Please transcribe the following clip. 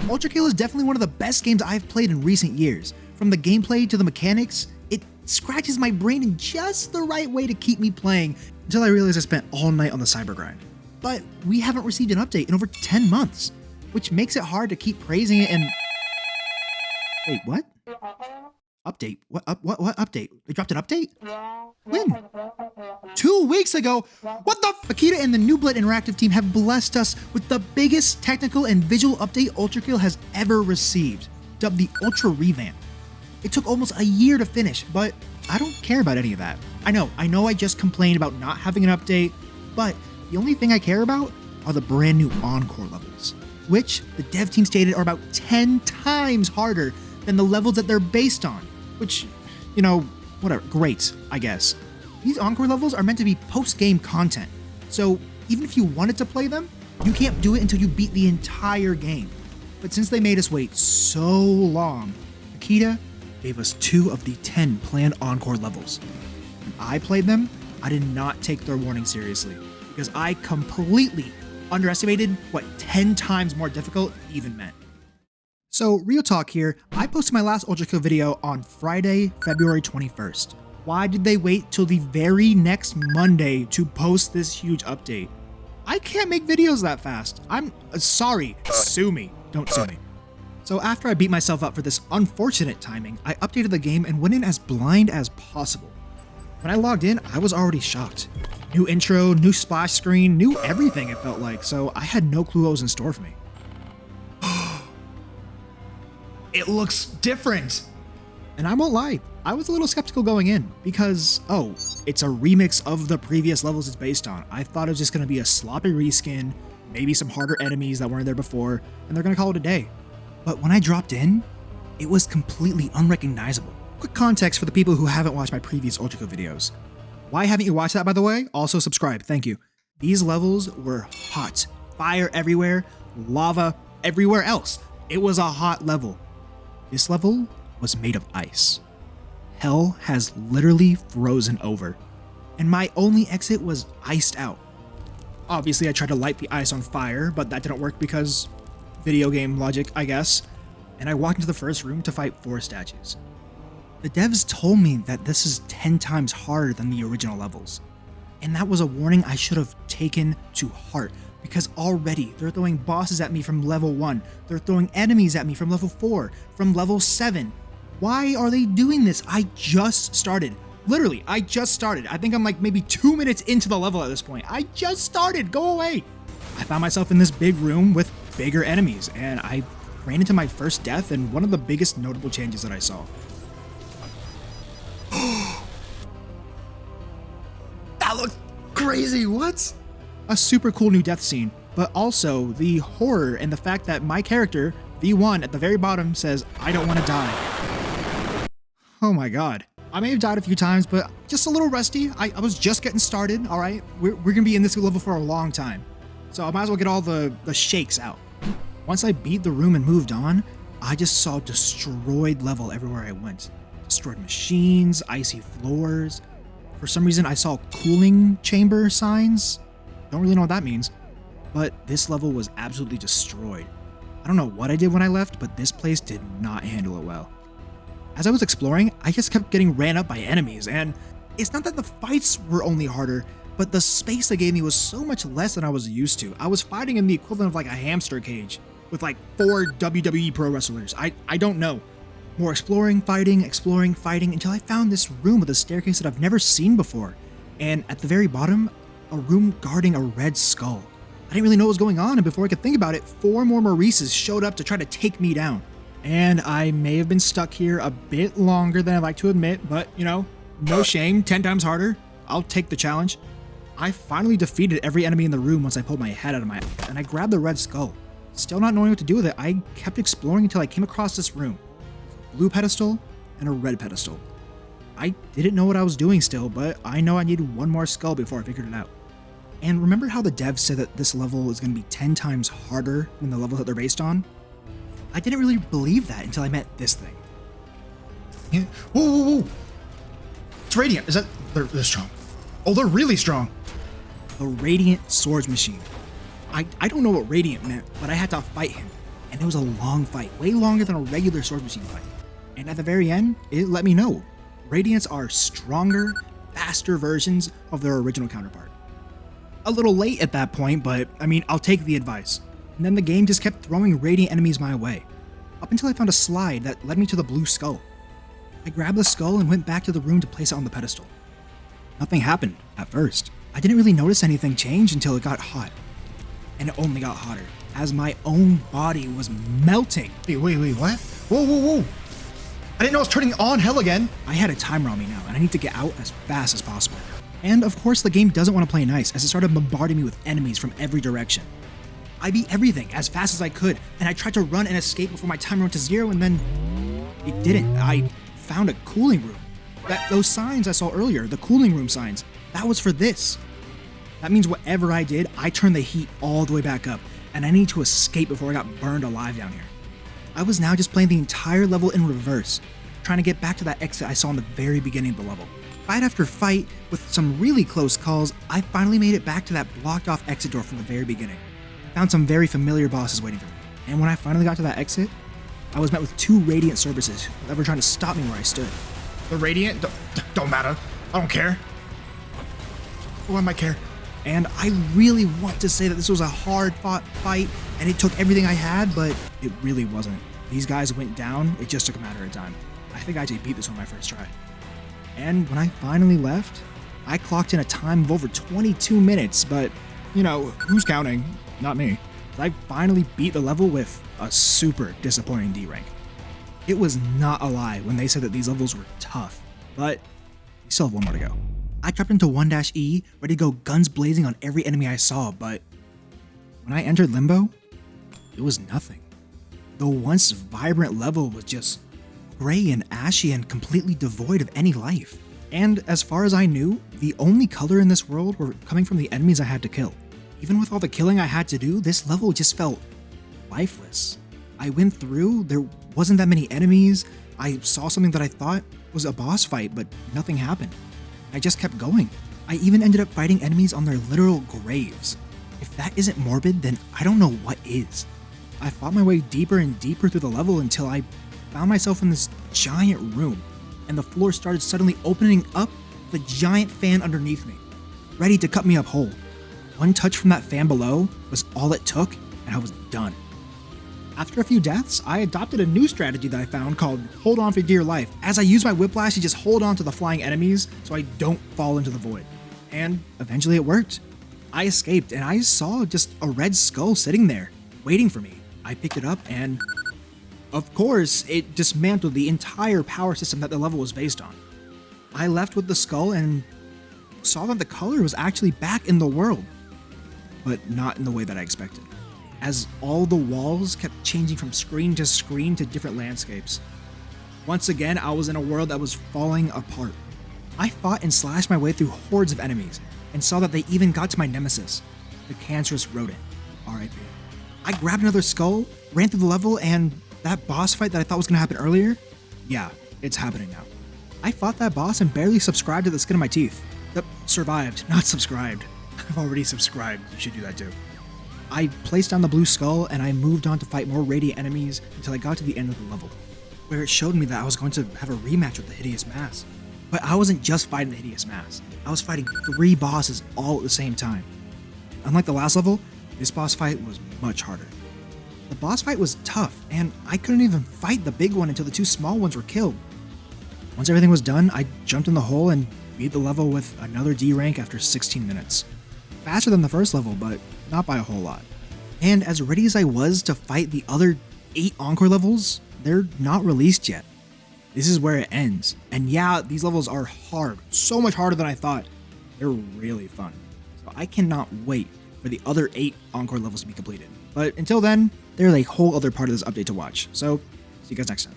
ULTRAKILL is definitely one of the best games I've played in recent years. From the gameplay to the mechanics, it scratches my brain in just the right way to keep me playing until I realized I spent all night on the cyber grind. But we haven't received an update in over 10 months, which makes it hard to keep praising it and... Wait, what? Update? What update? They dropped an update? When? 2 weeks ago? What the f? Hakita and the New Blood Interactive team have blessed us with the biggest technical and visual update ULTRAKILL has ever received, dubbed the Ultra Revamp. It took almost a year to finish, but I don't care about any of that. I know I just complained about not having an update, but the only thing I care about are the brand new Encore Levels, which the dev team stated are about 10 times harder than the levels that they're based on, which, you know, whatever, great, I guess. These Encore Levels are meant to be post-game content, so even if you wanted to play them, you can't do it until you beat the entire game. But since they made us wait so long, Hakita gave us 2 of the 10 planned Encore Levels. When I played them, I did not take their warning seriously, because I completely underestimated what 10 times more difficult even meant. So, real talk here, I posted my last ULTRAKILL video on Friday, February 21st. Why did they wait till the very next Monday to post this huge update? I can't make videos that fast. I'm sorry, sue me. Don't sue me. So after I beat myself up for this unfortunate timing, I updated the game and went in as blind as possible. When I logged in, I was already shocked. New intro, new splash screen, new everything it felt like, so I had no clue what was in store for me. It looks different! And I won't lie, I was a little skeptical going in, because, oh, it's a remix of the previous levels it's based on. I thought it was just going to be a sloppy reskin, maybe some harder enemies that weren't there before, and they're going to call it a day. But when I dropped in, it was completely unrecognizable. Quick context for the people who haven't watched my previous ULTRAKILL videos. Why haven't you watched that, by the way? Also subscribe, thank you. These levels were hot. Fire everywhere, lava everywhere else. It was a hot level. This level was made of ice. Hell has literally frozen over, and my only exit was iced out. Obviously, I tried to light the ice on fire, but that didn't work because video game logic, I guess, and I walked into the first room to fight 4 statues. The devs told me that this is 10 times harder than the original levels, and that was a warning I should have taken to heart, because already they're throwing bosses at me from level 1, they're throwing enemies at me from level 4, from level 7. Why are they doing this? I just started. Literally, I just started. I think I'm like maybe 2 minutes into the level at this point. I just started, go away. I found myself in this big room with bigger enemies, and I ran into my first death and one of the biggest notable changes that I saw. That looks crazy, what? A super cool new death scene, but also the horror and the fact that my character, V1 at the very bottom, says, I don't want to die. Oh my god. I may have died a few times, but just a little rusty. I was just getting started, alright? We're gonna be in this level for a long time. So I might as well get all the shakes out. Once I beat the room and moved on, I just saw destroyed level everywhere I went. Destroyed machines, icy floors. For some reason I saw cooling chamber signs. Don't really know what that means, but this level was absolutely destroyed. I don't know what I did when I left, but this place did not handle it well. As I was exploring, I just kept getting ran up by enemies, and it's not that the fights were only harder, but the space they gave me was so much less than I was used to. I was fighting in the equivalent of like a hamster cage with like 4 WWE pro wrestlers. I don't know. More exploring, fighting, until I found this room with a staircase that I've never seen before. And at the very bottom, a room guarding a red skull. I didn't really know what was going on, and before I could think about it, 4 more Maurices showed up to try to take me down. And I may have been stuck here a bit longer than I'd like to admit, but you know, no shame, 10 times harder. I'll take the challenge. I finally defeated every enemy in the room once I pulled my head out of my eye, and I grabbed the red skull. Still not knowing what to do with it, I kept exploring until I came across this room. A blue pedestal and a red pedestal. I didn't know what I was doing still, but I know I needed 1 more skull before I figured it out. And remember how the devs said that this level is going to be 10 times harder than the level that they're based on? I didn't really believe that until I met this thing. Yeah. Whoa! It's Radiant. Is that... They're strong. Oh, they're really strong. The Radiant Swords Machine. I don't know what Radiant meant, but I had to fight him. and it was a long fight, way longer than a regular Sword Machine fight. And at the very end, it let me know. Radiants are stronger, faster versions of their original counterpart. A little late at that point, but I mean, I'll take the advice. And then the game just kept throwing Radiant enemies my way, up until I found a slide that led me to the blue skull. I grabbed the skull and went back to the room to place it on the pedestal. Nothing happened at first. I didn't really notice anything change until it got hot. And it only got hotter, as my own body was melting. Wait, what? Whoa. I didn't know I was turning on hell again. I had a timer on me now, and I need to get out as fast as possible. And of course, the game doesn't want to play nice, as it started bombarding me with enemies from every direction. I beat everything as fast as I could, and I tried to run and escape before my timer went to 0, and then it didn't. I found a cooling room. Those signs I saw earlier, the cooling room signs, that was for this. That means whatever I did, I turned the heat all the way back up, and I need to escape before I got burned alive down here. I was now just playing the entire level in reverse, trying to get back to that exit I saw in the very beginning of the level. Fight after fight, with some really close calls, I finally made it back to that blocked off exit door from the very beginning. I found some very familiar bosses waiting for me, and when I finally got to that exit, I was met with 2 Radiant services that were trying to stop me where I stood. The Radiant don't matter. I don't care. Why might care? And I really want to say that this was a hard-fought fight, and it took everything I had, but it really wasn't. These guys went down, it just took a matter of time. I think I actually beat this one my first try. And when I finally left, I clocked in a time of over 22 minutes, but, you know, who's counting? Not me. I finally beat the level with a super disappointing D rank. It was not a lie when they said that these levels were tough, but we still have one more to go. I dropped into 1-E, ready to go guns blazing on every enemy I saw, but when I entered Limbo, it was nothing. The once vibrant level was just gray and ashy and completely devoid of any life. And as far as I knew, the only color in this world were coming from the enemies I had to kill. Even with all the killing I had to do, this level just felt lifeless. I went through, there wasn't that many enemies, I saw something that I thought was a boss fight, but nothing happened. I just kept going. I even ended up fighting enemies on their literal graves. If that isn't morbid, then I don't know what is. I fought my way deeper and deeper through the level until I found myself in this giant room, and the floor started suddenly opening up with a giant fan underneath me, ready to cut me up whole. One touch from that fan below was all it took, and I was done. After a few deaths, I adopted a new strategy that I found called hold on for dear life, as I use my whiplash to just hold on to the flying enemies so I don't fall into the void. And eventually it worked. I escaped and I saw just a red skull sitting there, waiting for me. I picked it up and, of course, it dismantled the entire power system that the level was based on. I left with the skull and saw that the color was actually back in the world, but not in the way that I expected, as all the walls kept changing from screen to different landscapes. Once again, I was in a world that was falling apart. I fought and slashed my way through hordes of enemies, and saw that they even got to my nemesis, the cancerous rodent, RIP. I grabbed another skull, ran through the level, and that boss fight that I thought was gonna happen earlier, yeah, it's happening now. I fought that boss and barely subscribed to the skin of my teeth. Survived, not subscribed. I've already subscribed, you should do that too. I placed down the blue skull and I moved on to fight more radiant enemies until I got to the end of the level, where it showed me that I was going to have a rematch with the Hideous Mass. But I wasn't just fighting the Hideous Mass, I was fighting 3 bosses all at the same time. Unlike the last level, this boss fight was much harder. The boss fight was tough, and I couldn't even fight the big one until the 2 small ones were killed. Once everything was done, I jumped in the hole and beat the level with another D rank after 16 minutes. Faster than the first level, but not by a whole lot. And as ready as I was to fight the other 8 Encore levels, they're not released yet. This is where it ends. And yeah, these levels are hard, so much harder than I thought. They're really fun. So I cannot wait for the other 8 Encore levels to be completed. But until then, there's a whole other part of this update to watch. So see you guys next time.